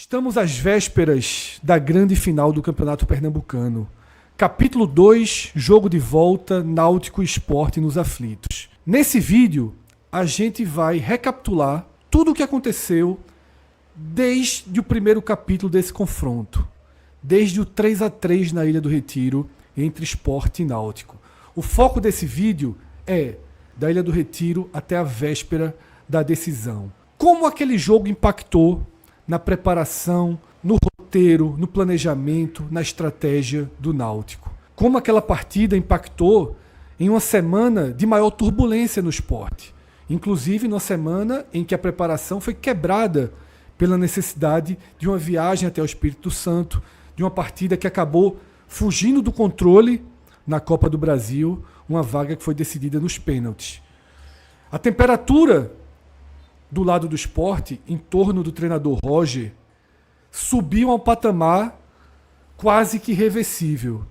Estamos às vésperas da grande final do Campeonato Pernambucano. Capítulo 2, jogo de volta, Náutico e Sport nos aflitos. Nesse vídeo, a gente vai recapitular tudo o que aconteceu desde o primeiro capítulo desse confronto. Desde o 3-3 na Ilha do Retiro, entre Sport e Náutico. O foco desse vídeo é da Ilha do Retiro até a véspera da decisão. Como aquele jogo impactou na preparação, no roteiro, no planejamento, na estratégia do Náutico. Como aquela partida impactou em uma semana de maior turbulência no esporte. Inclusive numa semana em que a preparação foi quebrada pela necessidade de uma viagem até o Espírito Santo, de uma partida que acabou fugindo do controle na Copa do Brasil, uma vaga que foi decidida nos pênaltis. A temperatura do lado do esporte, em torno do treinador Roger, subiu a um patamar quase que irreversível.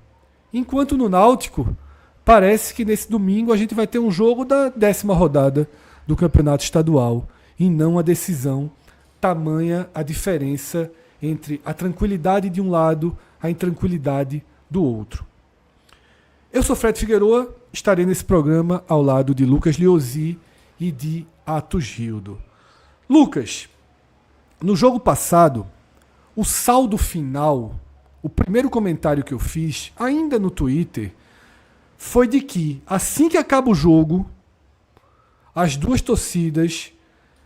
Enquanto no Náutico, parece que nesse domingo a gente vai ter um jogo da 10ª rodada do Campeonato Estadual e não a decisão, tamanha a diferença entre a tranquilidade de um lado, a intranquilidade do outro. Eu sou Fred Figueroa, estarei nesse programa ao lado de Lucas Liozzi e de Atos Gildo. Lucas, no jogo passado, o saldo final, o primeiro comentário que eu fiz, ainda no Twitter, foi de que, assim que acaba o jogo, as duas torcidas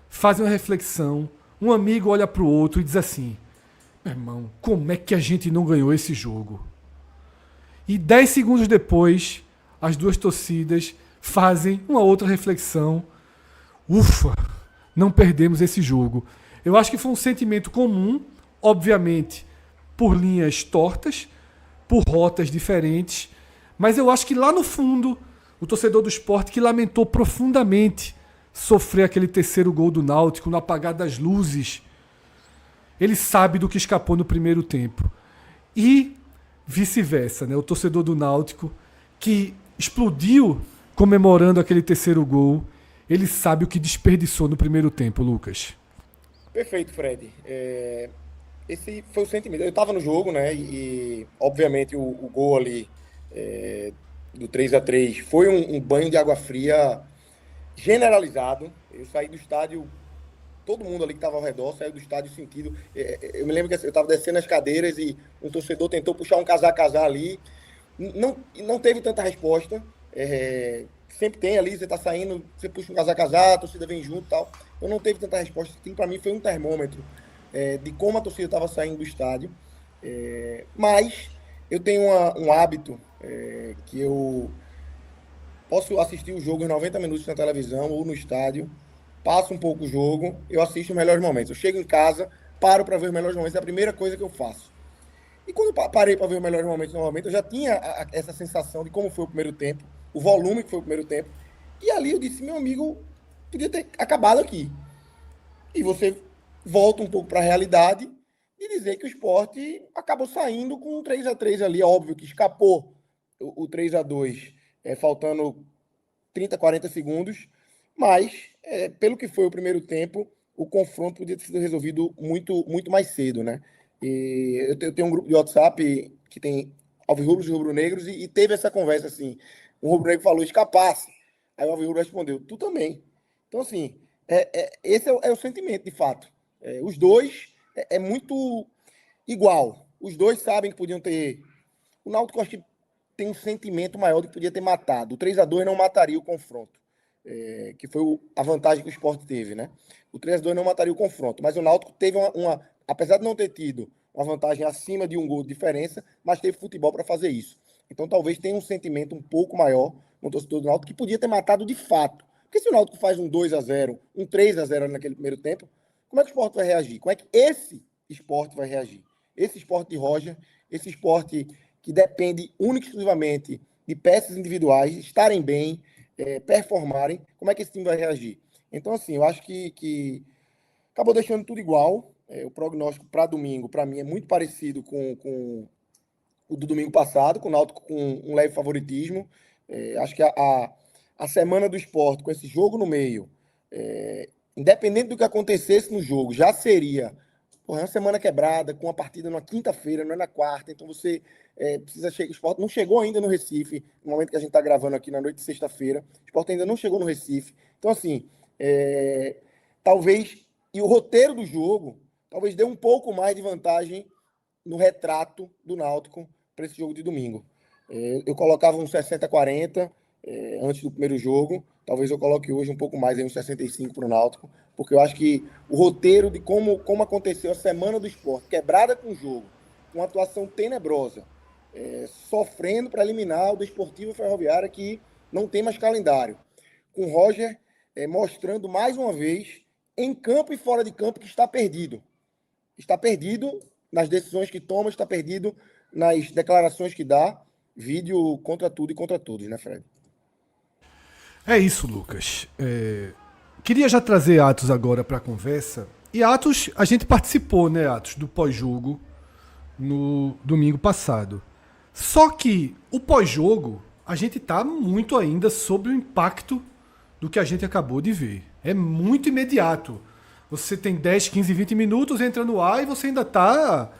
fazem uma reflexão, um amigo olha para o outro e diz assim: meu irmão, como é que a gente não ganhou esse jogo? E 10 segundos depois, as duas torcidas fazem uma outra reflexão: ufa, não perdemos esse jogo. Eu acho que foi um sentimento comum, obviamente, por linhas tortas, por rotas diferentes, mas eu acho que lá no fundo, o torcedor do Sport que lamentou profundamente sofrer aquele terceiro gol do Náutico no apagar das luzes, ele sabe do que escapou no primeiro tempo. E vice-versa, né? O torcedor do Náutico que explodiu comemorando aquele terceiro gol, ele sabe o que desperdiçou no primeiro tempo, Lucas. Perfeito, Fred. Esse foi o sentimento. Eu estava no jogo, né? E obviamente, o gol ali do 3-3 foi um banho de água fria generalizado. Eu saí do estádio, todo mundo ali que estava ao redor saiu do estádio sentido. Eu me lembro que eu estava descendo as cadeiras e um torcedor tentou puxar um casar ali. Não teve tanta resposta. Sempre tem ali, você está saindo, você puxa um casar, a torcida vem junto e tal. Então não teve tanta resposta. Aquilo para mim foi um termômetro de como a torcida estava saindo do estádio. Mas eu tenho um hábito que eu posso assistir o jogo em 90 minutos na televisão ou no estádio, passo um pouco o jogo, eu assisto os melhores momentos. Eu chego em casa, paro para ver os melhores momentos, é a primeira coisa que eu faço. E quando eu parei para ver os melhores momentos novamente, eu já tinha essa sensação de como foi o primeiro tempo, o volume que foi o primeiro tempo. E ali eu disse, meu amigo, podia ter acabado aqui. E você volta um pouco para a realidade e dizer que o Sport acabou saindo com um 3-3 ali. É óbvio que escapou o 3-2, faltando 30, 40 segundos. Mas, pelo que foi o primeiro tempo, o confronto podia ter sido resolvido muito, muito mais cedo, né? E eu tenho um grupo de WhatsApp que tem alvirrubros e rubro-negros e teve essa conversa assim. O rubro-negro falou, escapasse. Aí o alvirrubro respondeu, tu também. Então, assim, esse é o sentimento, de fato. Os dois é muito igual. Os dois sabem que podiam ter... O Náutico, acho que tem um sentimento maior de que podia ter matado. O 3-2 não mataria o confronto, que foi a vantagem que o Sport teve, né? O 3-2 não mataria o confronto, mas o Náutico teve apesar de não ter tido uma vantagem acima de um gol de diferença, mas teve futebol para fazer isso. Então talvez tenha um sentimento um pouco maior no torcedor do Náutico que podia ter matado de fato. Porque se o Náutico faz um 2-0, um 3-0 naquele primeiro tempo, como é que o Sport vai reagir? Como é que esse Sport vai reagir? Esse Sport de Roger, esse Sport que depende única e exclusivamente de peças individuais estarem bem, performarem, como é que esse time vai reagir? Então, assim, eu acho que acabou deixando tudo igual. O prognóstico para domingo, para mim, é muito parecido com o do domingo passado, com o Náutico com um leve favoritismo. Acho que a semana do Sport, com esse jogo no meio, independente do que acontecesse no jogo, já seria Porra, é uma semana quebrada, com a partida na quinta-feira, não é na quarta, então você precisa chegar. O Sport não chegou ainda no Recife, no momento que a gente está gravando aqui na noite de sexta-feira. O Sport ainda não chegou no Recife. Então, assim, talvez. E o roteiro do jogo talvez dê um pouco mais de vantagem no retrato do Náutico para esse jogo de domingo. Eu colocava um 60-40 antes do primeiro jogo. Talvez eu coloque hoje um pouco mais, aí, um 65 para o Náutico, porque eu acho que o roteiro de como aconteceu a semana do Sport, quebrada com o jogo, com uma atuação tenebrosa, sofrendo para eliminar o Desportivo Ferroviária, que não tem mais calendário, com o Roger mostrando mais uma vez, em campo e fora de campo, que está perdido. Está perdido nas decisões que toma, está perdido nas declarações que dá. Vídeo contra tudo e contra todos, né, Fred? É isso, Lucas. Queria já trazer Atos agora para a conversa. E Atos, a gente participou, né, Atos, do pós-jogo no domingo passado. Só que o pós-jogo, a gente tá muito ainda sob o impacto do que a gente acabou de ver. É muito imediato. Você tem 10, 15, 20 minutos, entra no ar e você ainda está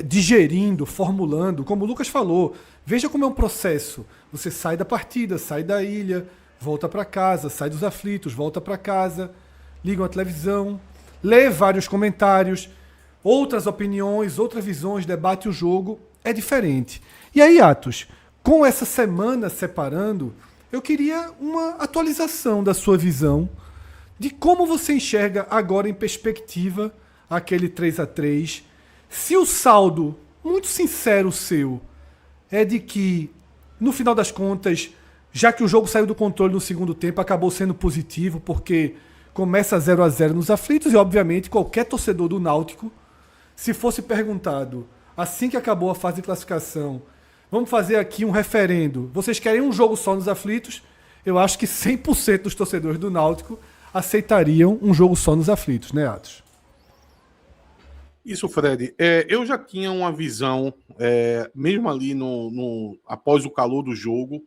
digerindo, formulando, como o Lucas falou. Veja como é um processo. Você sai da partida, sai da ilha, volta para casa, sai dos aflitos, volta para casa, liga a televisão, lê vários comentários, outras opiniões, outras visões, debate o jogo. É diferente. E aí, Atos, com essa semana separando, eu queria uma atualização da sua visão de como você enxerga agora em perspectiva aquele 3-3. Se o saldo, muito sincero seu, é de que, no final das contas, já que o jogo saiu do controle no segundo tempo, acabou sendo positivo, porque começa 0-0 nos aflitos, e obviamente qualquer torcedor do Náutico, se fosse perguntado, assim que acabou a fase de classificação, vamos fazer aqui um referendo, vocês querem um jogo só nos aflitos? Eu acho que 100% dos torcedores do Náutico aceitariam um jogo só nos aflitos, né, Atos? Isso, Fred. Eu já tinha uma visão, mesmo ali após o calor do jogo,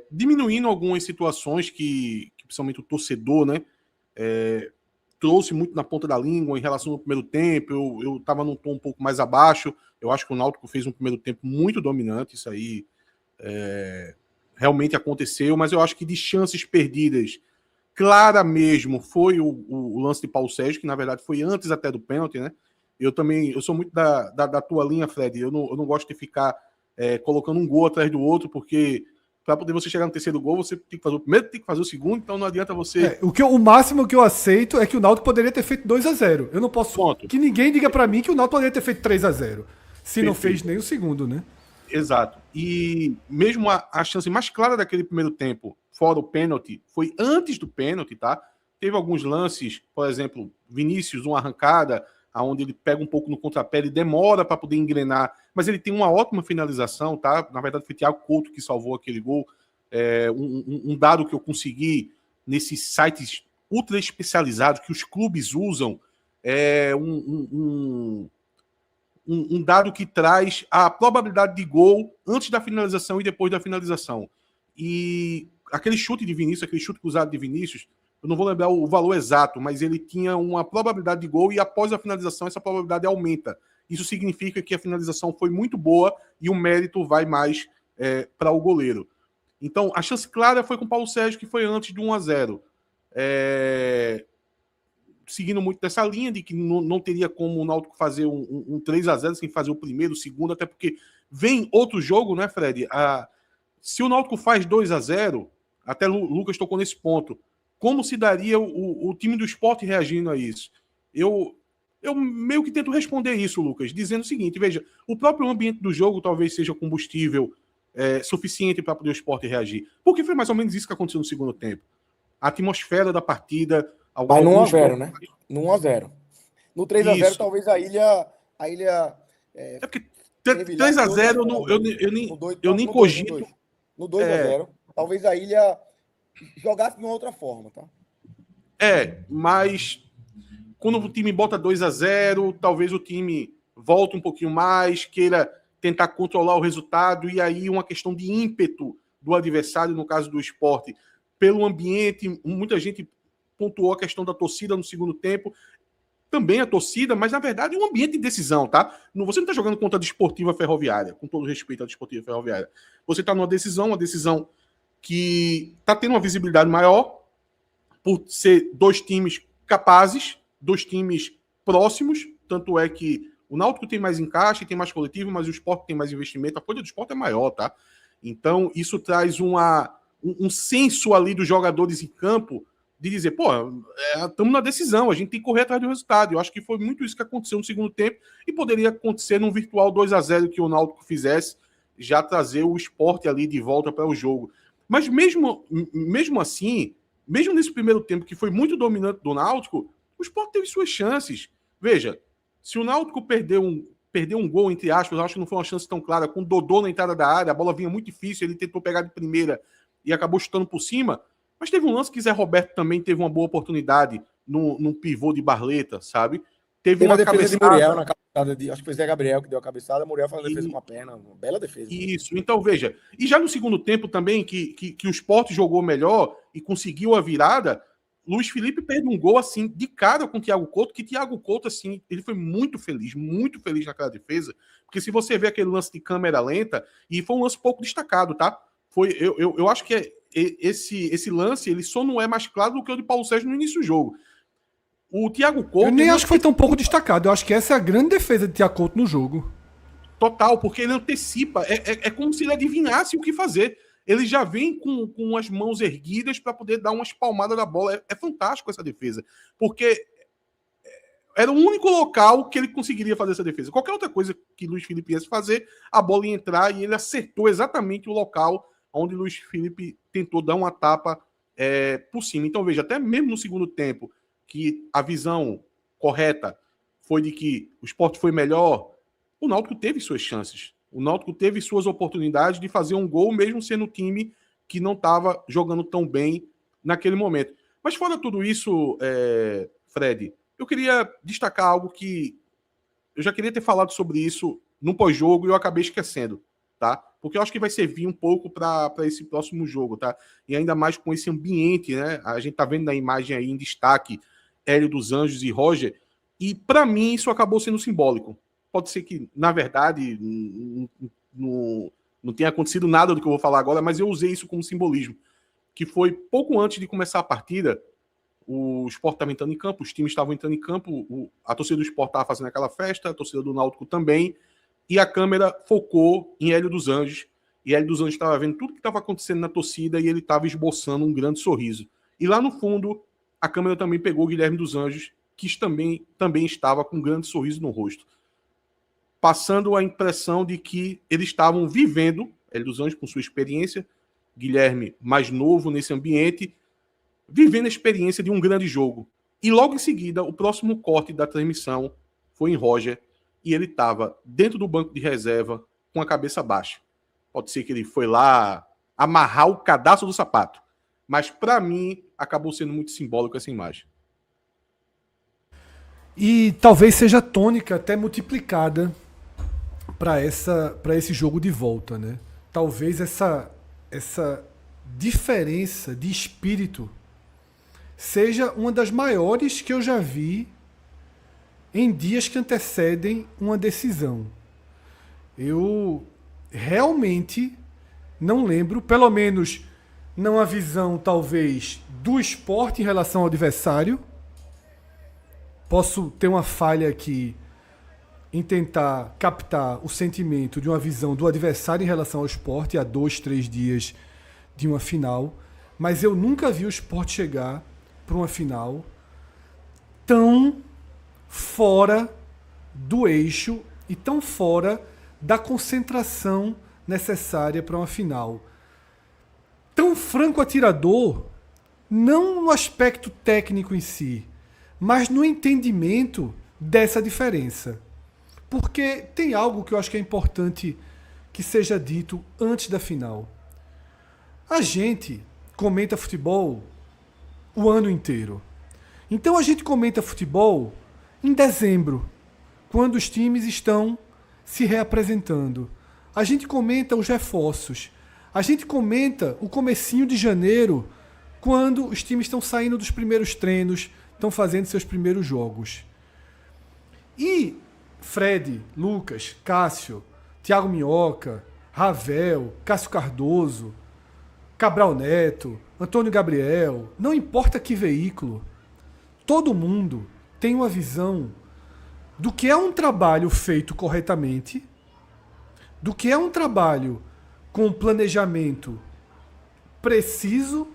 diminuindo algumas situações que principalmente o torcedor, né, trouxe muito na ponta da língua em relação ao primeiro tempo. Eu estava num tom um pouco mais abaixo. Eu acho que o Náutico fez um primeiro tempo muito dominante. Isso aí realmente aconteceu, mas eu acho que de chances perdidas, clara mesmo, foi o lance de Paulo Sérgio, que na verdade foi antes até do pênalti, né? Eu sou muito da tua linha, Fred. Eu não gosto de ficar colocando um gol atrás do outro, porque para poder você chegar no terceiro gol, você tem que fazer o primeiro, tem que fazer o segundo, então não adianta você... O máximo que eu aceito é que o Náutico poderia ter feito 2-0. Eu não posso... Ponto. Que ninguém diga para mim que o Náutico poderia ter feito 3-0. Se Perfeito. Não fez nem o segundo, né? Exato. E mesmo a chance mais clara daquele primeiro tempo, fora o pênalti, foi antes do pênalti, tá? Teve alguns lances, por exemplo, Vinícius, uma arrancada, onde ele pega um pouco no contrapé, ele demora para poder engrenar, mas ele tem uma ótima finalização, tá? Na verdade, foi Thiago Couto que salvou aquele gol. Um dado que eu consegui nesses sites ultra especializados que os clubes usam, um dado que traz a probabilidade de gol antes da finalização e depois da finalização. E aquele chute de Vinícius, aquele chute cruzado de Vinícius, eu não vou lembrar o valor exato, mas ele tinha uma probabilidade de gol e após a finalização essa probabilidade aumenta. Isso significa que a finalização foi muito boa e o mérito vai mais para o goleiro. Então, a chance clara foi com o Paulo Sérgio, que foi antes de 1-0. Seguindo muito dessa linha de que não teria como o Náutico fazer um 3-0 sem fazer o primeiro, o segundo, até porque vem outro jogo, né, Fred? Se o Náutico faz 2-0, até o Lucas tocou nesse ponto, como se daria o time do Sport reagindo a isso? Eu meio que tento responder isso, Lucas, dizendo o seguinte, veja, o próprio ambiente do jogo talvez seja combustível suficiente para poder o Sport reagir, porque foi mais ou menos isso que aconteceu no segundo tempo. A atmosfera da partida... Mas no 1-0, né? No 1-0. No 3-0, talvez a ilha porque 3-0 eu nem cogito. No 2-0, talvez a ilha jogasse de uma outra forma, tá? Mas quando o time bota 2-0, talvez o time volte um pouquinho mais, queira tentar controlar o resultado, e aí uma questão de ímpeto do adversário, no caso do Sport, pelo ambiente. Muita gente pontuou a questão da torcida no segundo tempo. também a torcida, mas na verdade um ambiente de decisão, tá? Você não está jogando contra a Desportiva Ferroviária, com todo respeito à Desportiva Ferroviária. Você está numa decisão, uma decisão que está tendo uma visibilidade maior por ser dois times capazes, dois times próximos, tanto é que o Náutico tem mais encaixe, tem mais coletivo, mas o Sport tem mais investimento, a folha do Sport é maior, tá? Então isso traz um senso ali dos jogadores em campo de dizer, pô, estamos na decisão, a gente tem que correr atrás do resultado. Eu acho que foi muito isso que aconteceu no segundo tempo e poderia acontecer num virtual 2-0 que o Náutico fizesse, já trazer o Sport ali de volta para o jogo. Mas mesmo assim, mesmo nesse primeiro tempo que foi muito dominante do Náutico, o Sport teve suas chances. Veja, se o Náutico perdeu um gol, entre aspas, eu acho que não foi uma chance tão clara, com o Dodô na entrada da área, a bola vinha muito difícil, ele tentou pegar de primeira e acabou chutando por cima. Mas teve um lance que Zé Roberto também teve uma boa oportunidade num pivô de Barleta, sabe? Teve uma defesa de Muriel na cabeçada acho que foi Zé Gabriel que deu a cabeçada, Muriel faz uma defesa com a perna, uma bela defesa. Isso, então veja, e já no segundo tempo também, que o Sport jogou melhor e conseguiu a virada, Luiz Felipe perde um gol assim, de cara com o Thiago Couto, que Thiago Couto, assim, ele foi muito feliz naquela defesa, porque se você vê aquele lance de câmera lenta, e foi um lance pouco destacado, tá? Eu acho que esse lance ele só não é mais claro do que o de Paulo Sérgio no início do jogo. O Thiago Couto... Eu nem acho que foi tão pouco destacado. Eu acho que essa é a grande defesa de Thiago Couto no jogo. Total, porque ele antecipa. É como se ele adivinasse o que fazer. Ele já vem com as mãos erguidas para poder dar umas palmadas na bola. É fantástico essa defesa. Porque era o único local que ele conseguiria fazer essa defesa. Qualquer outra coisa que Luiz Felipe ia fazer, a bola ia entrar e ele acertou exatamente o local onde Luiz Felipe tentou dar uma tapa por cima. Então, veja, até mesmo no segundo tempo, que a visão correta foi de que o Sport foi melhor, o Náutico teve suas chances. O Náutico teve suas oportunidades de fazer um gol, mesmo sendo um time que não estava jogando tão bem naquele momento. Mas fora tudo isso, Fred, eu queria destacar algo que eu já queria ter falado sobre isso no pós-jogo e eu acabei esquecendo, tá? Porque eu acho que vai servir um pouco para esse próximo jogo, tá? E ainda mais com esse ambiente, né? A gente tá vendo na imagem aí em destaque Hélio dos Anjos e Roger, e para mim isso acabou sendo simbólico. Pode ser que, na verdade, não tenha acontecido nada do que eu vou falar agora, mas eu usei isso como simbolismo, que foi pouco antes de começar a partida, o Sport estava entrando em campo, os times estavam entrando em campo, a torcida do Sport estava fazendo aquela festa, a torcida do Náutico também, e a câmera focou em Hélio dos Anjos, e Hélio dos Anjos estava vendo tudo que estava acontecendo na torcida e ele estava esboçando um grande sorriso. E lá no fundo, a câmera também pegou o Guilherme dos Anjos, que também estava com um grande sorriso no rosto, passando a impressão de que eles estavam vivendo, Hélio dos Anjos com sua experiência, Guilherme mais novo nesse ambiente, vivendo a experiência de um grande jogo. E logo em seguida, o próximo corte da transmissão foi em Roger, e ele estava dentro do banco de reserva com a cabeça baixa. Pode ser que ele foi lá amarrar o cadastro do sapato. Mas, para mim, acabou sendo muito simbólico essa imagem. E talvez seja tônica até multiplicada para esse jogo de volta, né? Talvez essa diferença de espírito seja uma das maiores que eu já vi em dias que antecedem uma decisão. Eu realmente não lembro, pelo menos não a visão talvez do Sport em relação ao adversário. Posso ter uma falha aqui em tentar captar o sentimento de uma visão do adversário em relação ao Sport há 2-3 dias de uma final, mas eu nunca vi o Sport chegar para uma final tão fora do eixo e tão fora da concentração necessária para uma final. Tão franco atirador, não no aspecto técnico em si, mas no entendimento dessa diferença. Porque tem algo que eu acho que é importante que seja dito antes da final. A gente comenta futebol o ano inteiro. Então a gente comenta futebol em dezembro, quando os times estão se reapresentando. A gente comenta os reforços. A gente comenta o comecinho de janeiro, quando os times estão saindo dos primeiros treinos, estão fazendo seus primeiros jogos. E Fred, Lucas, Cássio, Thiago Minhoca, Ravel, Cássio Cardoso, Cabral Neto, Antônio Gabriel, não importa que veículo, todo mundo tem uma visão do que é um trabalho feito corretamente, do que é um trabalho com planejamento preciso,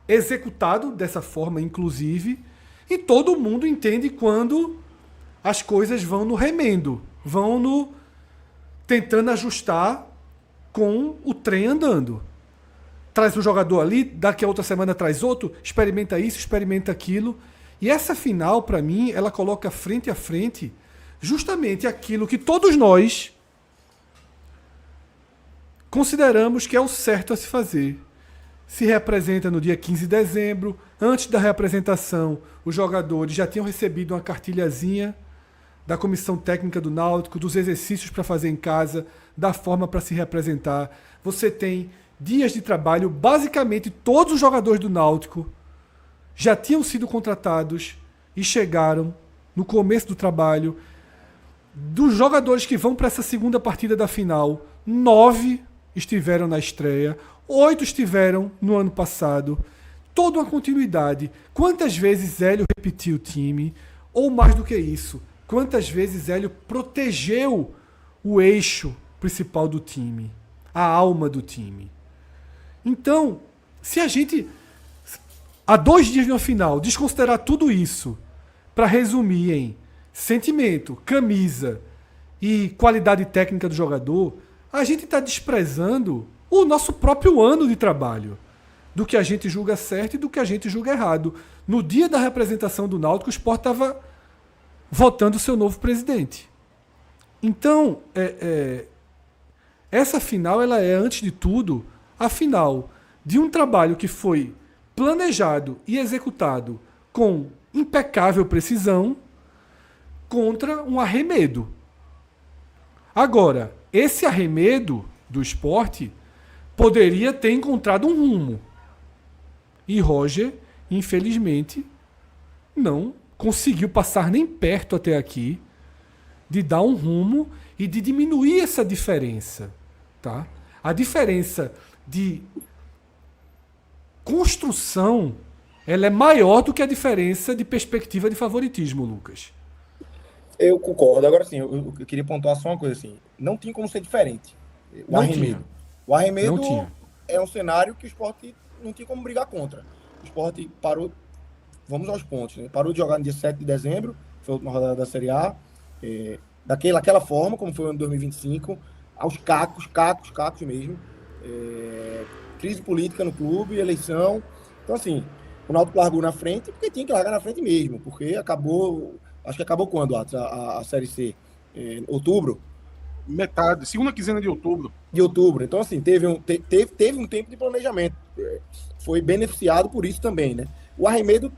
executado dessa forma, inclusive, e todo mundo entende quando as coisas vão no remendo, vão no tentando ajustar com o trem andando. Traz um jogador ali, daqui a outra semana traz outro, experimenta isso, experimenta aquilo. E essa final, para mim, ela coloca frente a frente justamente aquilo que todos nós consideramos que é o certo a se fazer. Se representa no dia 15 de dezembro. Antes da reapresentação, os jogadores já tinham recebido uma cartilhazinha da comissão técnica do Náutico, dos exercícios para fazer em casa, da forma para se representar. Você tem dias de trabalho. Basicamente, todos os jogadores do Náutico já tinham sido contratados e chegaram no começo do trabalho. Dos jogadores que vão para essa segunda partida da final, 9 estiveram na estreia, 8 estiveram no ano passado. Toda uma continuidade. Quantas vezes Hélio repetiu o time? Ou mais do que isso, quantas vezes Hélio protegeu o eixo principal do time, a alma do time? Então, se a gente, há 2 dias de uma final, desconsiderar tudo isso para resumir em sentimento, camisa e qualidade técnica do jogador, a gente está desprezando o nosso próprio ano de trabalho, do que a gente julga certo e do que a gente julga errado. No dia da representação do Náutico, o Sport estava votando o seu novo presidente. Então, essa final ela é, antes de tudo, a final de um trabalho que foi planejado e executado com impecável precisão contra um arremedo. Agora, esse arremedo do Sport poderia ter encontrado um rumo. E Roger, infelizmente, não conseguiu passar nem perto até aqui de dar um rumo e de diminuir essa diferença. Tá? A diferença de construção ela é maior do que a diferença de perspectiva de favoritismo, Lucas. Eu concordo. Agora sim, eu queria pontuar só uma coisa assim. Não tinha como ser diferente. O arremedo. O arremedo é um cenário que o Sport não tinha como brigar contra. O Sport parou, vamos aos pontos, né? Parou de jogar no dia 7 de dezembro, foi a última rodada da Série A, daquela forma, como foi o ano 2025, aos cacos mesmo. Crise política no clube, eleição. Então, assim, o Náutico largou na frente porque tinha que largar na frente mesmo, porque acabou, acho que acabou quando, a Série C? Outubro? Metade, segunda quinzena de outubro. Então, assim, teve um tempo de planejamento. Foi beneficiado por isso também, né? O arremedo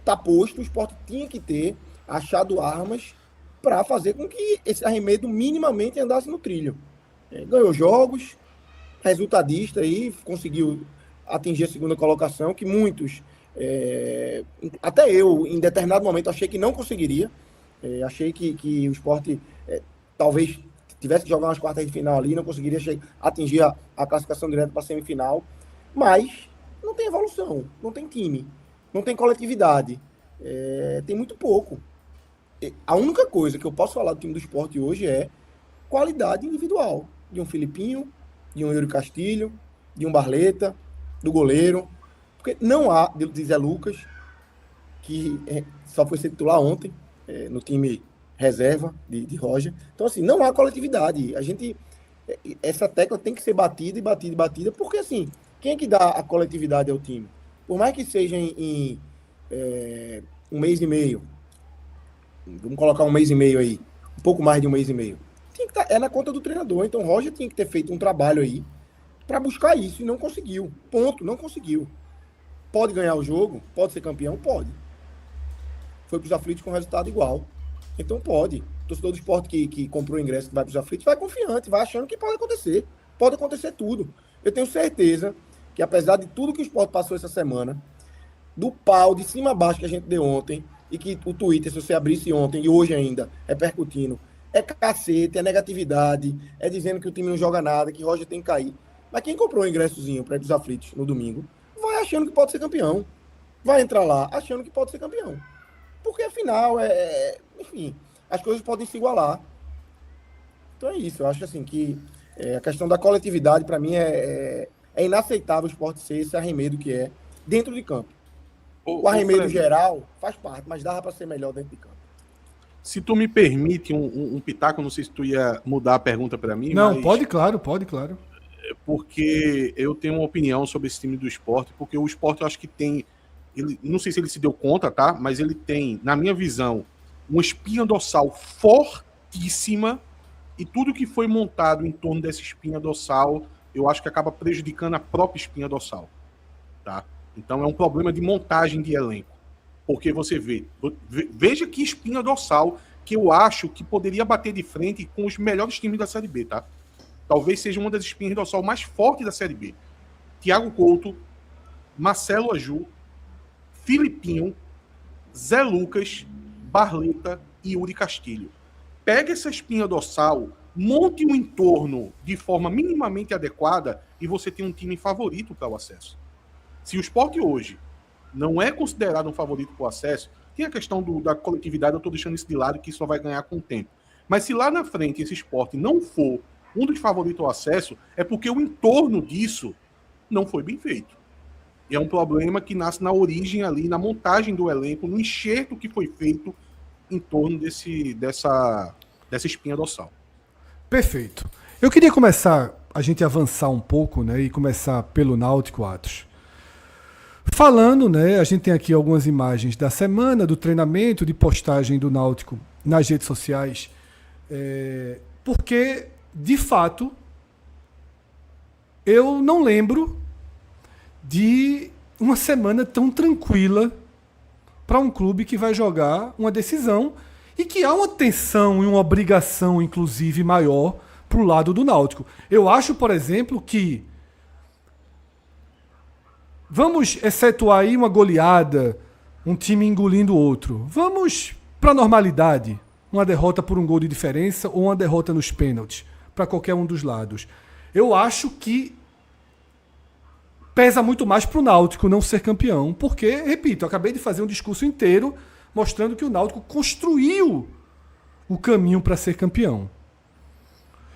tá posto, o Sport tinha que ter achado armas para fazer com que esse arremedo minimamente andasse no trilho. Ganhou jogos, resultadista aí, conseguiu atingir a segunda colocação, que muitos, até eu, em determinado momento, achei que não conseguiria. Achei que o Sport talvez tivesse que jogar umas quartas de final ali, não conseguiria atingir a classificação direta para a semifinal, mas não tem evolução, não tem time, não tem coletividade, tem muito pouco. A única coisa que eu posso falar do time do Sport hoje é qualidade individual, de um Filipinho, de um Yuri Castilho, de um Barleta, do goleiro, porque não há, de Zé Lucas, que só foi ser titular ontem, no time reserva de Roger. Então, assim, não há coletividade. Essa tecla tem que ser batida, porque, assim, quem é que dá a coletividade ao time? Por mais que seja em 1 mês e meio, vamos colocar 1 mês e meio aí, um pouco mais de 1 mês e meio, é na conta do treinador. Então, Roger tinha que ter feito um trabalho aí para buscar isso, e não conseguiu. Ponto, não conseguiu. Pode ganhar o jogo? Pode ser campeão? Pode. Foi para os aflitos com resultado igual. Então pode. O torcedor do Sport que comprou o ingresso, que vai para os aflitos, vai confiante, vai achando que pode acontecer. Pode acontecer tudo. Eu tenho certeza que, apesar de tudo que o Sport passou essa semana, do pau de cima a baixo que a gente deu ontem, e que o Twitter, se você abrisse ontem e hoje ainda, repercutindo, é cacete, é negatividade, é dizendo que o time não joga nada, que Roger tem que cair. Mas quem comprou o ingressozinho para ir dos aflitos no domingo, vai achando que pode ser campeão. Vai entrar lá achando que pode ser campeão. Porque afinal, enfim, as coisas podem se igualar. Então é isso, eu acho assim que a questão da coletividade, para mim, é inaceitável o esporte ser esse arremedo que é dentro de campo. O arremedo geral faz parte, mas dava para ser melhor dentro de campo. Se tu me permite um pitaco, não sei se tu ia mudar a pergunta para mim. Não, pode, claro. Porque eu tenho uma opinião sobre esse time do Sport, porque o Sport eu acho que tem, não sei se ele se deu conta, tá? Mas ele tem, na minha visão, uma espinha dorsal fortíssima, e tudo que foi montado em torno dessa espinha dorsal, eu acho que acaba prejudicando a própria espinha dorsal, tá? Então é um problema de montagem de elenco. Porque você veja que espinha dorsal que eu acho que poderia bater de frente com os melhores times da Série B, tá? Talvez seja uma das espinhas dorsal mais fortes da Série B. Thiago Couto, Marcelo Aju, Filipinho, Zé Lucas, Barleta e Yuri Castilho. Pega essa espinha dorsal, monte um entorno de forma minimamente adequada e você tem um time favorito para o acesso. Se o Sport hoje não é considerado um favorito para o acesso, tem a questão da coletividade, eu estou deixando isso de lado, que isso só vai ganhar com o tempo. Mas se lá na frente esse Sport não for um dos favoritos ao acesso, é porque o entorno disso não foi bem feito. E é um problema que nasce na origem ali, na montagem do elenco, no enxerto que foi feito em torno dessa espinha dorsal. Perfeito. Eu queria começar, a gente avançar um pouco, né, e começar pelo Náutico, Atos. Falando, né, a gente tem aqui algumas imagens da semana, do treinamento, de postagem do Náutico nas redes sociais, porque, de fato, eu não lembro de uma semana tão tranquila para um clube que vai jogar uma decisão e que há uma tensão e uma obrigação, inclusive, maior para o lado do Náutico. Eu acho, por exemplo, que vamos excetuar aí uma goleada, um time engolindo o outro. Vamos para a normalidade. Uma derrota por um gol de diferença ou uma derrota nos pênaltis, para qualquer um dos lados. Eu acho que pesa muito mais para o Náutico não ser campeão, porque, repito, eu acabei de fazer um discurso inteiro mostrando que o Náutico construiu o caminho para ser campeão.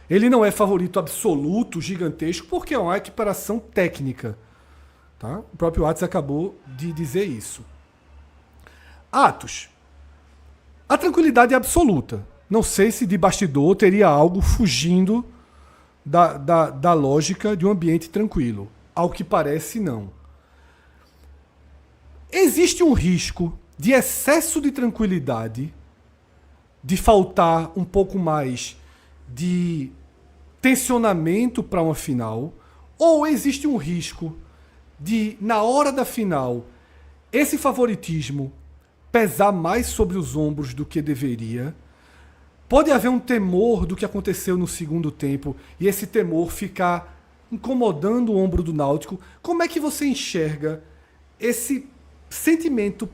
Ele não é favorito absoluto, gigantesco, porque é uma equiparação técnica. Tá? O próprio Atos acabou de dizer isso. Atos. A tranquilidade é absoluta. Não sei se de bastidor teria algo fugindo da lógica de um ambiente tranquilo. Ao que parece, não. Existe um risco de excesso de tranquilidade, de faltar um pouco mais de tensionamento para uma final, ou existe um risco de, na hora da final, esse favoritismo pesar mais sobre os ombros do que deveria. Pode haver um temor do que aconteceu no segundo tempo e esse temor ficar incomodando o ombro do Náutico. Como é que você enxerga esse sentimento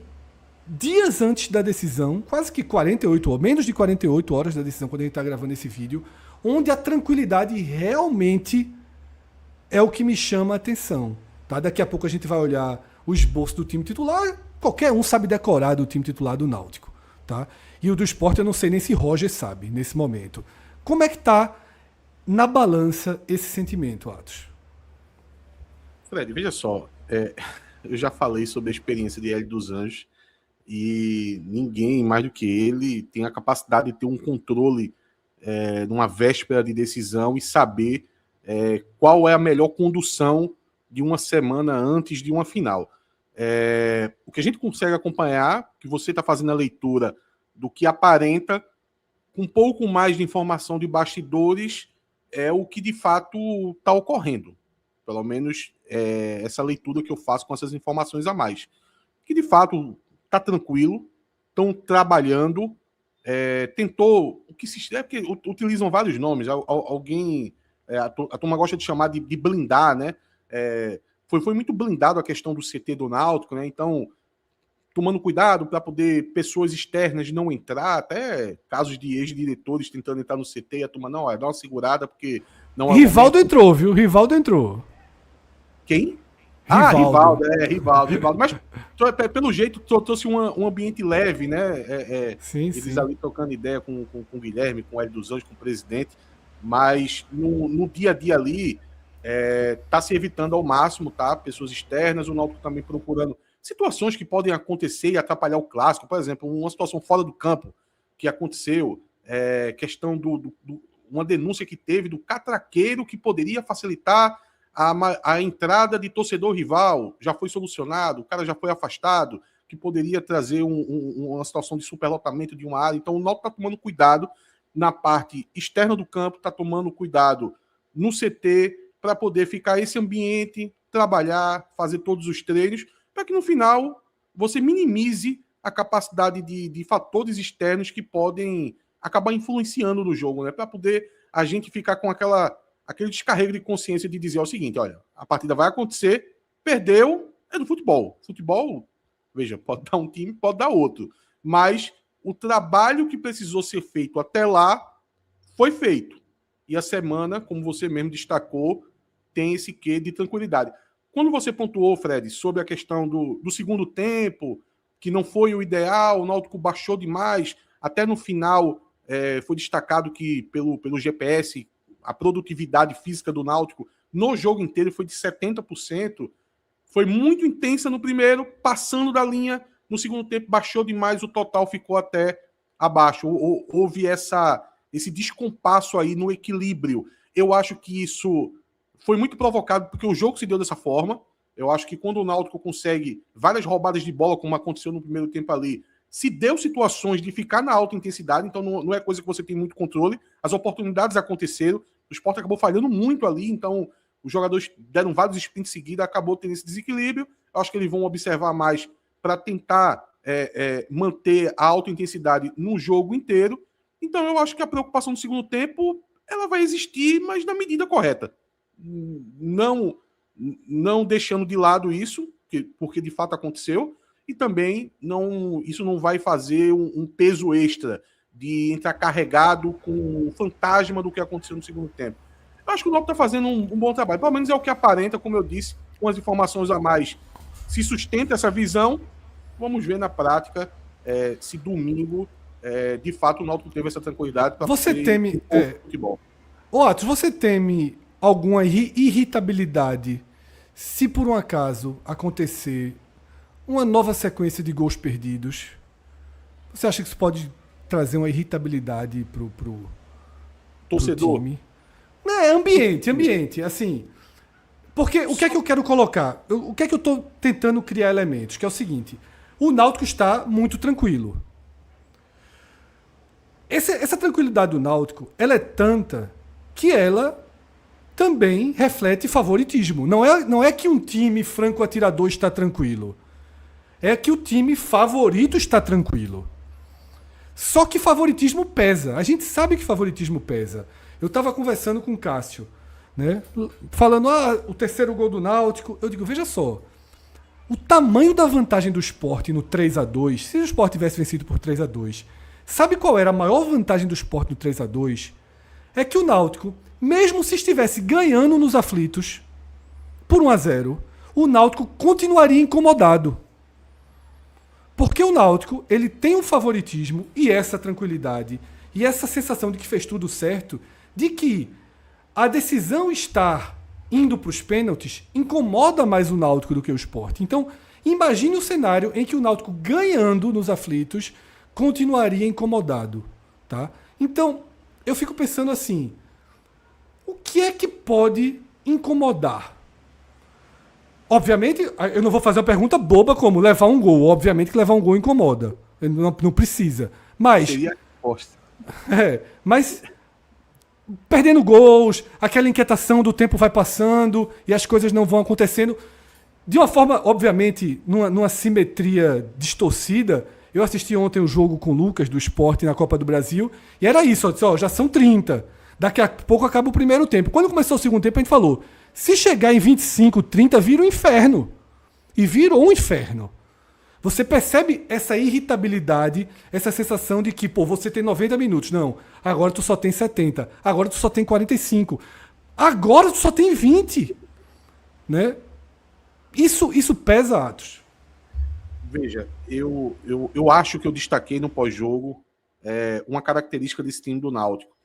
dias antes da decisão, quase que 48 horas, menos de 48 horas da decisão, quando a gente está gravando esse vídeo, onde a tranquilidade realmente é o que me chama a atenção. Tá? Daqui a pouco a gente vai olhar o esboço do time titular. Qualquer um sabe decorar do time titular do Náutico. Tá? E o do Sport eu não sei nem se Roger sabe nesse momento. Como é que está na balança esse sentimento, Atos? Fred, veja só. Eu já falei sobre a experiência de Hélio dos Anjos e ninguém mais do que ele tem a capacidade de ter um controle numa véspera de decisão e saber qual é a melhor condução de uma semana antes de uma final. O que a gente consegue acompanhar, que você está fazendo a leitura do que aparenta, com um pouco mais de informação de bastidores, é o que de fato está ocorrendo. Pelo menos essa leitura que eu faço com essas informações a mais. Que de fato está tranquilo, estão trabalhando, tentou, o que se porque utilizam vários nomes, alguém, a turma gosta de chamar de blindar, né? Foi muito blindado a questão do CT do Náutico, né? Então tomando cuidado para poder pessoas externas não entrar, até casos de ex-diretores tentando entrar no CT e a turma, não, dá uma segurada, porque não é Rivaldo entrou, viu? Rivaldo entrou. Quem? Rivaldo. Rivaldo. Mas pelo jeito trouxe um ambiente leve, né? Sim, eles sim. ali trocando ideia com o Guilherme, com o Hélio dos Anjos, com o presidente, mas no dia a dia ali tá se evitando ao máximo, tá? Pessoas externas, o Náutico também procurando situações que podem acontecer e atrapalhar o clássico, por exemplo, uma situação fora do campo que aconteceu, questão uma denúncia que teve do catraqueiro que poderia facilitar a entrada de torcedor rival, já foi solucionado, o cara já foi afastado, que poderia trazer uma situação de superlotamento de uma área. Então o Náutico está tomando cuidado na parte externa do campo, está tomando cuidado no CT para poder ficar esse ambiente, trabalhar, fazer todos os treinos, para que no final você minimize a capacidade de fatores externos que podem acabar influenciando no jogo, né? Para poder a gente ficar com aquele descarrego de consciência de dizer o seguinte, olha, a partida vai acontecer, perdeu, é do futebol. Futebol, veja, pode dar um time, pode dar outro. Mas o trabalho que precisou ser feito até lá foi feito. E a semana, como você mesmo destacou, tem esse quê de tranquilidade. Quando você pontuou, Fred, sobre a questão do segundo tempo, que não foi o ideal, o Náutico baixou demais, até no final foi destacado que pelo GPS a produtividade física do Náutico no jogo inteiro foi de 70%, foi muito intensa no primeiro, passando da linha, no segundo tempo baixou demais, o total ficou até abaixo, houve esse descompasso aí no equilíbrio. Eu acho que isso foi muito provocado porque o jogo se deu dessa forma. Eu acho que quando o Náutico consegue várias roubadas de bola, como aconteceu no primeiro tempo ali, se deu situações de ficar na alta intensidade, então não é coisa que você tem muito controle, as oportunidades aconteceram, o Sport acabou falhando muito ali, então os jogadores deram vários sprints seguidos, acabou tendo esse desequilíbrio. Eu acho que eles vão observar mais para tentar manter a alta intensidade no jogo inteiro. Então eu acho que a preocupação no segundo tempo ela vai existir, mas na medida correta. Não deixando de lado isso, porque de fato aconteceu, e também isso não vai fazer um peso extra de entrar carregado com o fantasma do que aconteceu no segundo tempo. Eu acho que o Náutico está fazendo um bom trabalho, pelo menos é o que aparenta, como eu disse, com as informações a mais. Se sustenta essa visão, vamos ver na prática se domingo, de fato, o Náutico teve essa tranquilidade para Você teme... futebol. Atos, você teme alguma irritabilidade se por um acaso acontecer uma nova sequência de gols perdidos? Você acha que isso pode trazer uma irritabilidade pro torcedor? Time? Ambiente, assim. Porque o que é que eu quero colocar? O que é que eu estou tentando criar elementos? Que é o seguinte, o Náutico está muito tranquilo. Essa tranquilidade do Náutico, ela é tanta que ela também reflete favoritismo. Não é que um time franco atirador está tranquilo. É que o time favorito está tranquilo. Só que favoritismo pesa. A gente sabe que favoritismo pesa. Eu estava conversando com o Cássio, né? Falando, o terceiro gol do Náutico. Eu digo, veja só. O tamanho da vantagem do Sport no 3-2, se o Sport tivesse vencido por 3-2, sabe qual era a maior vantagem do Sport no 3-2? É que o Náutico, mesmo se estivesse ganhando nos aflitos, por 1-0, o Náutico continuaria incomodado. Porque o Náutico, ele tem um favoritismo e essa tranquilidade e essa sensação de que fez tudo certo, de que a decisão estar indo para os pênaltis incomoda mais o Náutico do que o Sport. Então, imagine o cenário em que o Náutico, ganhando nos aflitos, continuaria incomodado. Tá? Então, eu fico pensando assim, o que é que pode incomodar? Obviamente, eu não vou fazer uma pergunta boba como levar um gol. Obviamente que levar um gol incomoda. Não precisa. Mas... seria a resposta. Mas perdendo gols, aquela inquietação do tempo vai passando e as coisas não vão acontecendo. De uma forma, obviamente, numa simetria distorcida. Eu assisti ontem o jogo com o Lucas do Sport na Copa do Brasil e era isso. Eu disse, já são 30. Daqui a pouco acaba o primeiro tempo. Quando começou o segundo tempo, a gente falou... Se chegar em 25, 30, vira um inferno. E virou um inferno. Você percebe essa irritabilidade, essa sensação de que, pô, você tem 90 minutos. Não, agora tu só tem 70. Agora tu só tem 45. Agora tu só tem 20. Né? Isso pesa, Atos. Veja, eu acho que eu destaquei no pós-jogo uma característica desse time do Náutico,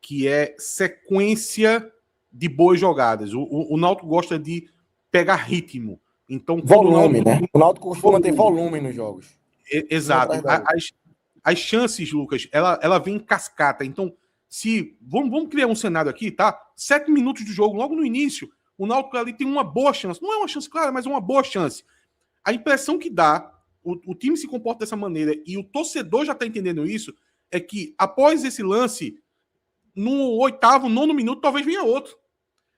que é sequência de boas jogadas. O Náutico gosta de pegar ritmo. Então, volume, né? O Náutico costuma ter volume nos jogos. Exato. As chances, Lucas, ela vem em cascata. Então, vamos criar um cenário aqui, tá? 7 minutos de jogo, logo no início, o Náutico ali tem uma boa chance. Não é uma chance clara, mas é uma boa chance. A impressão que dá, o time se comporta dessa maneira e o torcedor já está entendendo isso, é que após esse lance, no 8º, 9º minuto, talvez venha outro.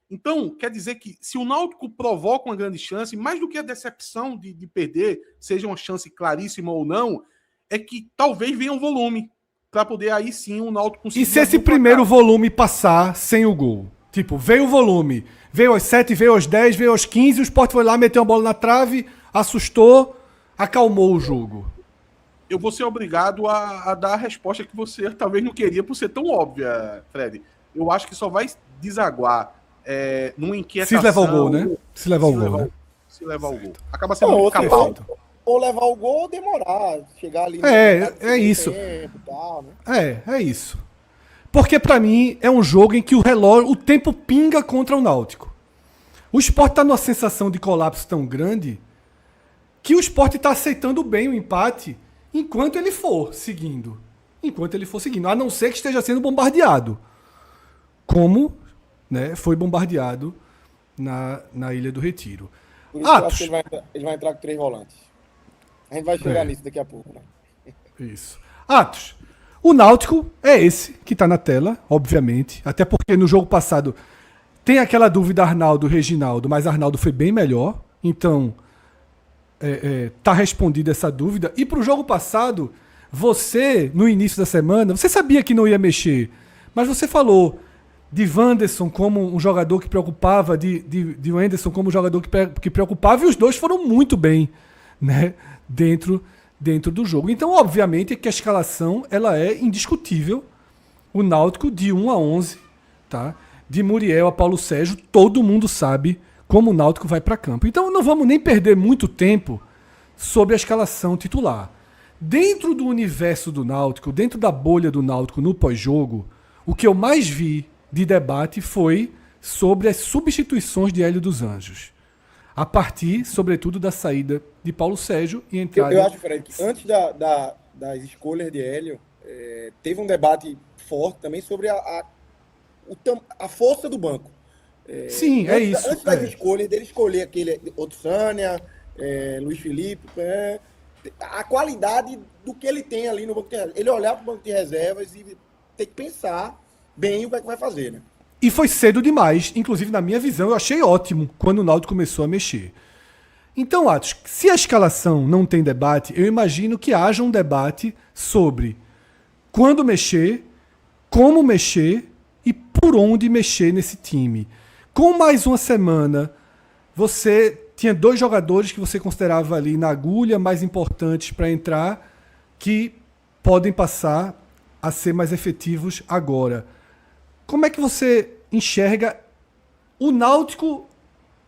Então, quer dizer que se o Náutico provoca uma grande chance, mais do que a decepção de perder, seja uma chance claríssima ou não, é que talvez venha um volume, para poder aí sim o Náutico conseguir... E se esse primeiro volume passar sem o gol? Tipo, veio o volume, veio aos 7, veio aos 10, veio aos 15, o Sport foi lá, meteu a bola na trave, assustou, acalmou o jogo. Eu vou ser obrigado a dar a resposta que você talvez não queria por ser tão óbvia, Fred. Eu acho que só vai desaguar numa inquietação... Se levar o gol, né? Se levar o gol, né? Se levar o gol. Acaba sendo muito capaz. Ou levar o gol ou demorar, chegar ali... É isso. Tempo, tal, né? É isso. Porque pra mim é um jogo em que o tempo pinga contra o Náutico. O Sport tá numa sensação de colapso tão grande que o Sport tá aceitando bem o empate enquanto ele for seguindo. A não ser que esteja sendo bombardeado. Como, né, foi bombardeado na Ilha do Retiro. Por isso eu acho que ele vai entrar com 3 volantes. A gente vai chegar nisso daqui a pouco, né? Isso. Atos, o Náutico é esse que está na tela, obviamente. Até porque no jogo passado tem aquela dúvida Arnaldo-Reginaldo, mas Arnaldo foi bem melhor. Então, tá respondida essa dúvida. E pro jogo passado, você, no início da semana, você sabia que não ia mexer, mas você falou de Wanderson como um jogador que preocupava, de Wenderson como um jogador que preocupava, e os dois foram muito bem, né, dentro do jogo. Então, obviamente, que a escalação ela é indiscutível. O Náutico de 1 a 11, tá? De Muriel a Paulo Sérgio, todo mundo sabe como o Náutico vai para campo. Então, não vamos nem perder muito tempo sobre a escalação titular. Dentro do universo do Náutico, dentro da bolha do Náutico no pós-jogo, o que eu mais vi de debate foi sobre as substituições de Hélio dos Anjos. A partir, sobretudo, da saída de Paulo Sérgio e entrada... Eu acho, Fred, que antes das escolhas de Hélio, teve um debate forte também sobre a força do banco. Sim, é isso. Antes das escolhas, dele escolher aquele Otsânia, Luiz Felipe, a qualidade do que ele tem ali no banco de reservas. Ele olhar para o banco de reservas e ter que pensar bem o que é que vai fazer, né? E foi cedo demais, inclusive na minha visão, eu achei ótimo quando o Náutico começou a mexer. Então, Atos, se a escalação não tem debate, eu imagino que haja um debate sobre quando mexer, como mexer e por onde mexer nesse time. Com mais uma semana, você tinha 2 jogadores que você considerava ali na agulha mais importantes para entrar, que podem passar a ser mais efetivos agora. Como é que você enxerga o Náutico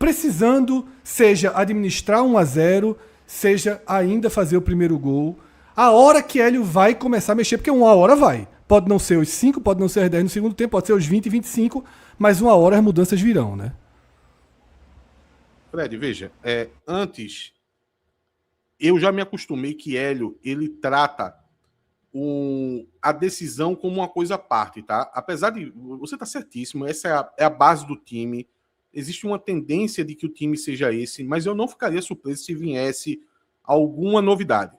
precisando, seja administrar 1 a 0, seja ainda fazer o primeiro gol, a hora que Hélio vai começar a mexer, porque uma hora vai. Pode não ser os 5, pode não ser os 10 no segundo tempo, pode ser os 20, 25, mas uma hora as mudanças virão, né? Fred, veja, antes eu já me acostumei que Hélio, ele trata a decisão como uma coisa à parte, tá? Apesar de... Você tá certíssimo, essa é a base do time. Existe uma tendência de que o time seja esse, mas eu não ficaria surpreso se viesse alguma novidade.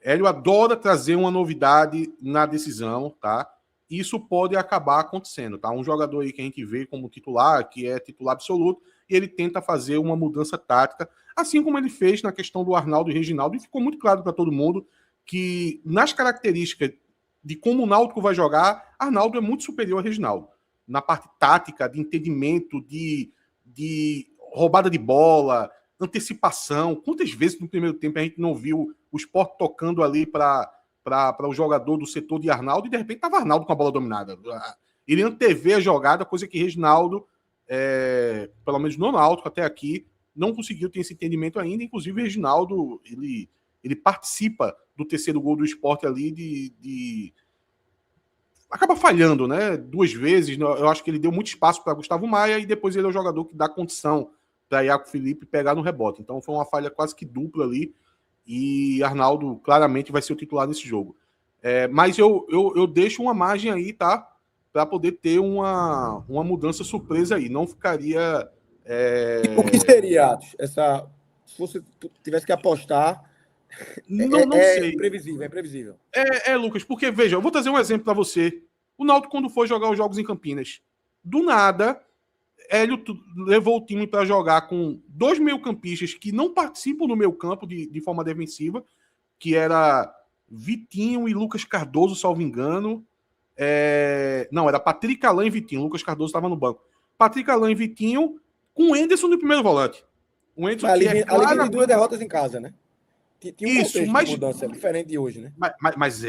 Hélio adora trazer uma novidade na decisão, tá? Isso pode acabar acontecendo, tá? Um jogador aí que a gente vê como titular, que é titular absoluto, e ele tenta fazer uma mudança tática, assim como ele fez na questão do Arnaldo e Reginaldo, e ficou muito claro para todo mundo que nas características de como o Náutico vai jogar, Arnaldo é muito superior a Reginaldo. Na parte tática, de entendimento, de roubada de bola, antecipação. Quantas vezes no primeiro tempo a gente não viu o Sport tocando ali para o jogador do setor de Arnaldo, e de repente estava Arnaldo com a bola dominada. Ele antevê a jogada, coisa que Reginaldo, pelo menos no Náutico até aqui, não conseguiu ter esse entendimento ainda. Inclusive, Reginaldo, ele participa do terceiro gol do Sport ali acaba falhando, né? 2 vezes. Eu acho que ele deu muito espaço para Gustavo Maia, e depois ele é o jogador que dá condição para Iago Felipe pegar no rebote. Então foi uma falha quase que dupla ali, e Arnaldo claramente vai ser o titular nesse jogo. Mas eu deixo uma margem aí, tá? Para poder ter uma mudança surpresa aí. Não ficaria... O que seria, Atos? Se você tivesse que apostar... Não sei. É imprevisível. Lucas, porque, veja, eu vou trazer um exemplo para você. O Náutico, quando foi jogar os jogos em Campinas, do nada, Hélio levou o time para jogar com 2 meio-campistas que não participam do meio campo de forma defensiva, que era Vitinho e Lucas Cardoso, salvo engano. Não, era Patrick Alain e Vitinho. Lucas Cardoso estava no banco. Patrick Alain e Vitinho com o Enderson no primeiro volante. O Enderson ali vem 2 derrotas em casa, né? Tinha um isso, mas mudança diferente de hoje, né? Mas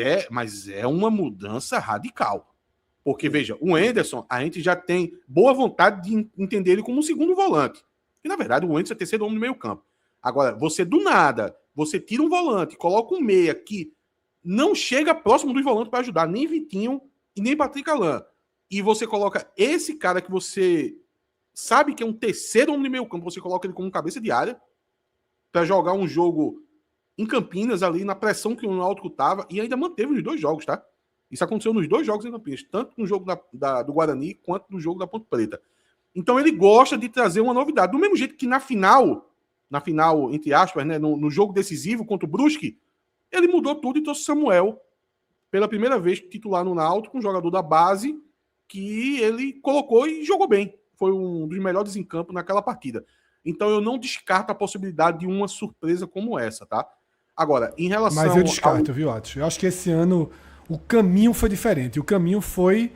é uma mudança radical. Porque, veja, o Enderson, a gente já tem boa vontade de entender ele como um segundo volante. E, na verdade, o Enderson é terceiro homem no meio campo. Agora, você do nada, você tira um volante, coloca um meia que não chega próximo dos volantes para ajudar, nem Vitinho e nem Patrick Alain. E você coloca esse cara que você sabe que é um terceiro homem no meio campo, você coloca ele como cabeça de área para jogar um jogo em Campinas, ali, na pressão que o Náutico estava, e ainda manteve nos 2 jogos, tá? Isso aconteceu nos 2 jogos em Campinas, tanto no jogo do Guarani, quanto no jogo da Ponte Preta. Então ele gosta de trazer uma novidade. Do mesmo jeito que na final, entre aspas, né, no jogo decisivo contra o Brusque, ele mudou tudo e trouxe Samuel, pela primeira vez titular no Náutico, um jogador da base, que ele colocou e jogou bem. Foi um dos melhores em campo naquela partida. Então eu não descarto a possibilidade de uma surpresa como essa, tá? Agora, em relação... Mas eu descarto, viu, Atos? Eu acho que esse ano o caminho foi diferente. O caminho foi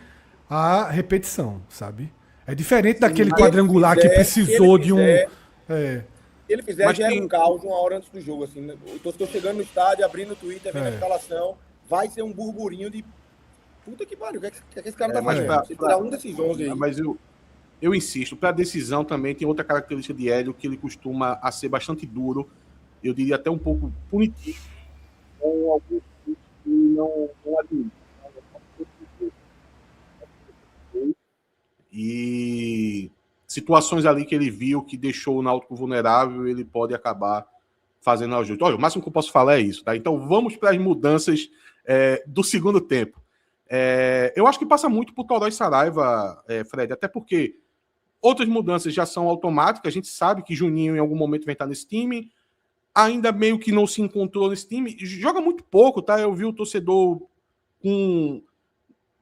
a repetição, sabe? É diferente daquele quadrangular que precisou de um... Se ele fizer, já é um caos uma hora antes do jogo, assim, né? O torcedor chegando no estádio, abrindo o Twitter, vendo a escalação, vai ser um burburinho de... Puta que pariu, o que é que esse cara tá fazendo? Se tirar um desses 11 aí... Mas eu insisto, para a decisão também tem outra característica de Hélio, que ele costuma a ser bastante duro, eu diria até um pouco punitivo, com alguns que não admito. E situações ali que ele viu que deixou o Náutico vulnerável, ele pode acabar fazendo ajuste. Olha, o máximo que eu posso falar é isso, tá? Então vamos para as mudanças do segundo tempo. Eu acho que passa muito por Toró e Saraiva, Fred, até porque outras mudanças já são automáticas. A gente sabe que Juninho em algum momento vai estar nesse time, ainda meio que não se encontrou nesse time, joga muito pouco, tá? Eu vi o torcedor com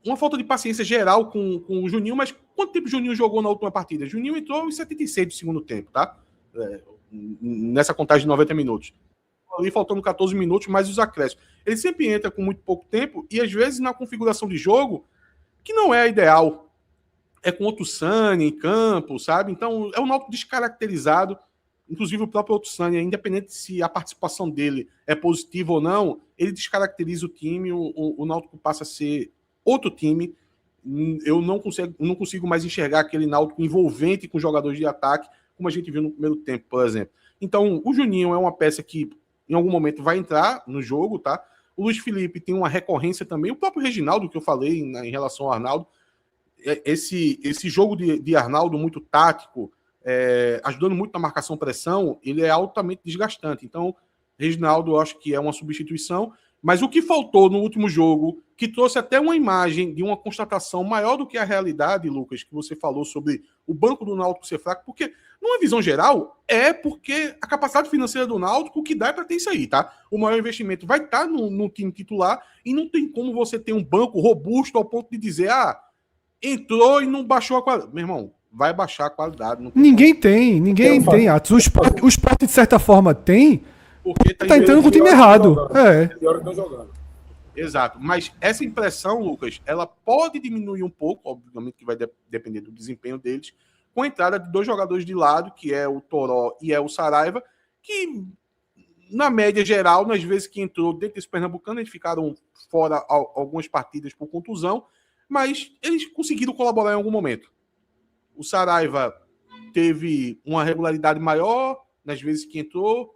uma falta de paciência geral com o Juninho, mas quanto tempo o Juninho jogou na última partida? Juninho entrou em 76 do segundo tempo, tá? Nessa contagem de 90 minutos. Ali faltando 14 minutos, mais os acréscimos. Ele sempre entra com muito pouco tempo e, às vezes, na configuração de jogo, que não é a ideal. É com outro Sani em campo, sabe? Então, é um Náutico descaracterizado. Inclusive, o próprio outro Sani, independente se a participação dele é positiva ou não, ele descaracteriza o time, o Náutico passa a ser outro time. Eu não consigo mais enxergar aquele Náutico envolvente com jogadores de ataque, como a gente viu no primeiro tempo, por exemplo. Então, o Juninho é uma peça que em algum momento vai entrar no jogo, tá? O Luiz Felipe tem uma recorrência também. O próprio Reginaldo, que eu falei em relação ao Arnaldo, esse jogo de Arnaldo muito tático, ajudando muito na marcação-pressão, ele é altamente desgastante. Então, Reginaldo, eu acho que é uma substituição. Mas o que faltou no último jogo, que trouxe até uma imagem de uma constatação maior do que a realidade, Lucas, que você falou sobre o banco do Náutico ser fraco, porque, numa visão geral, porque a capacidade financeira do Náutico, o que dá é para ter isso aí, tá? O maior investimento vai estar no time titular e não tem como você ter um banco robusto ao ponto de dizer, entrou e não baixou a qualidade. Meu irmão, vai baixar a qualidade. Ninguém tem, Atos. O Sport, de certa forma, tem... Porque tá entrando com o time errado. Exato. Mas essa impressão, Lucas, ela pode diminuir um pouco, obviamente que vai depender do desempenho deles, com a entrada de 2 jogadores de lado, que é o Toró e é o Saraiva, que na média geral, nas vezes que entrou dentro desse Pernambucano, eles ficaram fora algumas partidas por contusão, mas eles conseguiram colaborar em algum momento. O Saraiva teve uma regularidade maior nas vezes que entrou.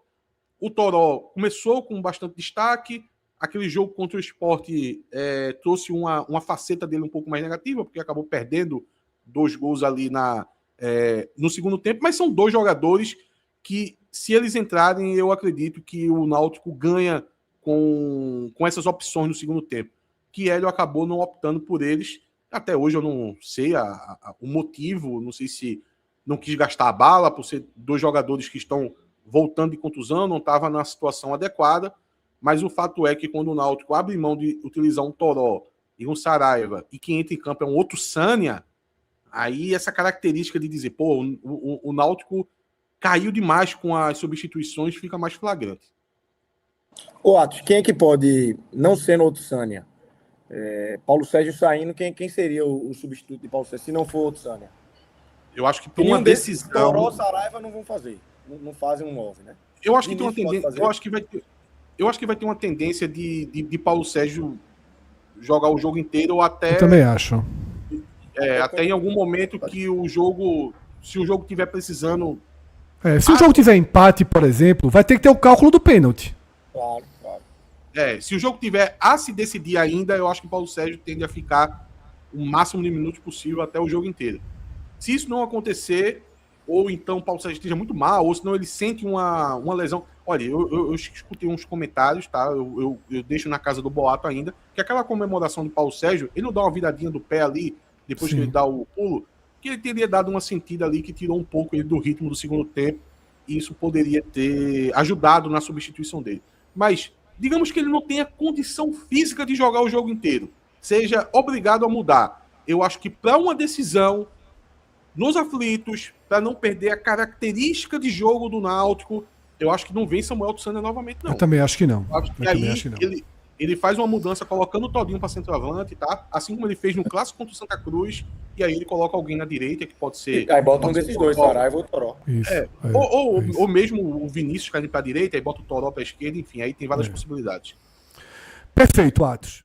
O Toró começou com bastante destaque. Aquele jogo contra o Sport trouxe uma faceta dele um pouco mais negativa, porque acabou perdendo 2 gols ali no segundo tempo, mas são 2 jogadores que, se eles entrarem, eu acredito que o Náutico ganha com essas opções no segundo tempo. Que Hélio acabou não optando por eles. Até hoje eu não sei o motivo, não sei se não quis gastar a bala por ser 2 jogadores que estão voltando de contusão, não estava na situação adequada, mas o fato é que quando o Náutico abre mão de utilizar um Toró e um Saraiva, e quem entra em campo é um outro Sânia, aí essa característica de dizer, pô, o Náutico caiu demais com as substituições, fica mais flagrante. Ô, Atos, quem é que pode, não sendo outro Sânia, Paulo Sérgio saindo, quem seria o substituto de Paulo Sérgio, se não for outro Sânia? Eu acho que por uma decisão... Toró, Saraiva não vão fazer. Não fazem um 9, né? Eu acho que tem uma tendência... Eu acho que vai ter uma tendência de Paulo Sérgio jogar o jogo inteiro ou até... Eu também acho. Até em algum momento que o jogo... Se o jogo estiver precisando... Se o jogo tiver empate, por exemplo, vai ter que ter o cálculo do pênalti. Claro. Se o jogo tiver a se decidir ainda, eu acho que o Paulo Sérgio tende a ficar o máximo de minutos possível até o jogo inteiro. Se isso não acontecer, ou então o Paulo Sérgio esteja muito mal, ou senão ele sente uma lesão... Olha, eu escutei uns comentários, tá? Eu deixo na casa do Boato ainda, que aquela comemoração do Paulo Sérgio, ele não dá uma viradinha do pé ali, depois que ele dá o pulo, que ele teria dado uma sentida ali que tirou um pouco ele do ritmo do segundo tempo, e isso poderia ter ajudado na substituição dele. Mas, digamos que ele não tenha condição física de jogar o jogo inteiro, seja obrigado a mudar. Eu acho que para uma decisão, nos aflitos, para não perder a característica de jogo do Náutico, eu acho que não vem Samuel Tussana novamente, não. Eu também acho que não. Eu acho que aí ele faz uma mudança colocando o Todinho para centroavante, tá? Assim como ele fez no clássico contra o Santa Cruz, e aí ele coloca alguém na direita, que pode ser... Aí bota um desses dois, Saraiva ou Toró. Ou mesmo o Vinícius caindo para a direita, aí bota o Toró para a esquerda, enfim, aí tem várias possibilidades. Perfeito, Atos.